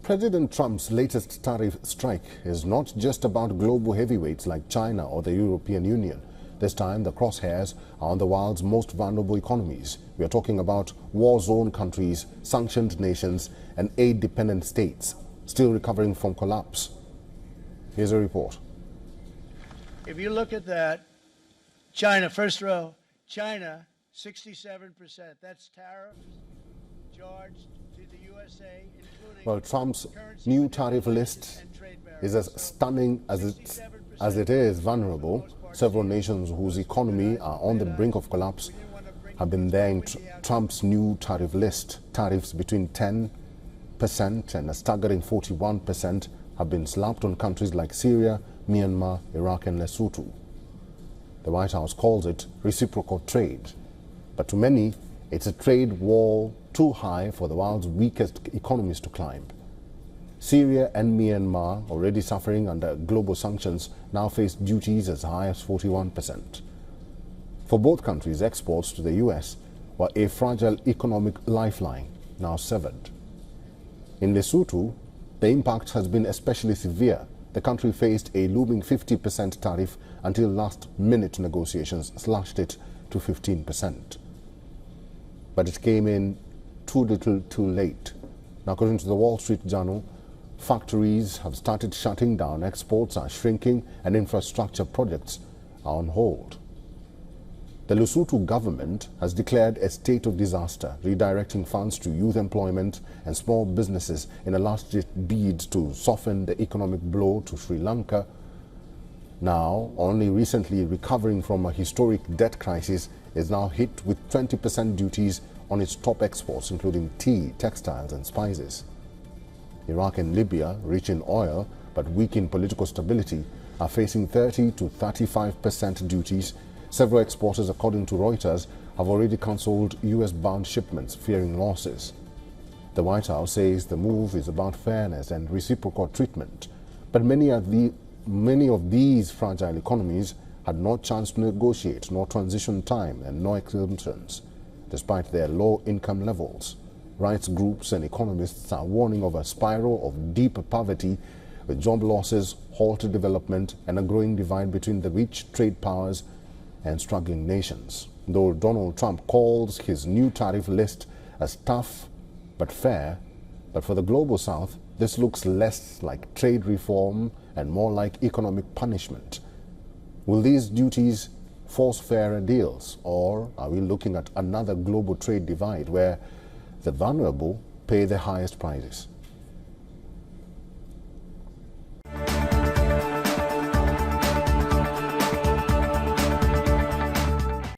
President Trump's latest tariff strike is not just about global heavyweights like China or the European Union. This time, the crosshairs are on the world's most vulnerable economies. We are talking about war zone countries, sanctioned nations, and aid-dependent states still recovering from collapse. Here's a report. If you look at that, China, first row, China, 67%. That's tariffs charged to the USA, including... Well, Trump's new tariff list is as stunning as it is vulnerable. Several nations whose economy are on the brink of collapse have been there in Trump's new tariff list. Tariffs between 10% and a staggering 41% have been slapped on countries like Syria, Myanmar, Iraq and Lesotho. The White House calls it reciprocal trade. But to many, it's a trade wall too high for the world's weakest economies to climb. Syria and Myanmar, already suffering under global sanctions, now face duties as high as 41%. For both countries, exports to the US were a fragile economic lifeline, now severed. In Lesotho, the impact has been especially severe. The country faced a looming 50% tariff until last-minute negotiations slashed it to 15%. But it came in too little, too late. Now, according to the Wall Street Journal, factories have started shutting down, exports are shrinking, and infrastructure projects are on hold. The Lesotho government has declared a state of disaster, redirecting funds to youth employment and small businesses in a last-ditch bid to soften the economic blow to Sri Lanka. Now, only recently recovering from a historic debt crisis, is now hit with 20% duties on its top exports, including tea, textiles and spices. Iraq and Libya, rich in oil but weak in political stability, are facing 30 to 35% duties. Several exporters, according to Reuters, have already cancelled US-bound shipments, fearing losses. The White House says the move is about fairness and reciprocal treatment, but many of these fragile economies had no chance to negotiate, no transition time and no exemptions, despite their low income levels. Rights groups and economists are warning of a spiral of deep poverty with job losses, halted development and a growing divide between the rich trade powers and struggling nations. Though Donald Trump calls his new tariff list as tough but fair, but for the global South, this looks less like trade reform and more like economic punishment. Will these duties force fairer deals, or are we looking at another global trade divide where the vulnerable pay the highest prices?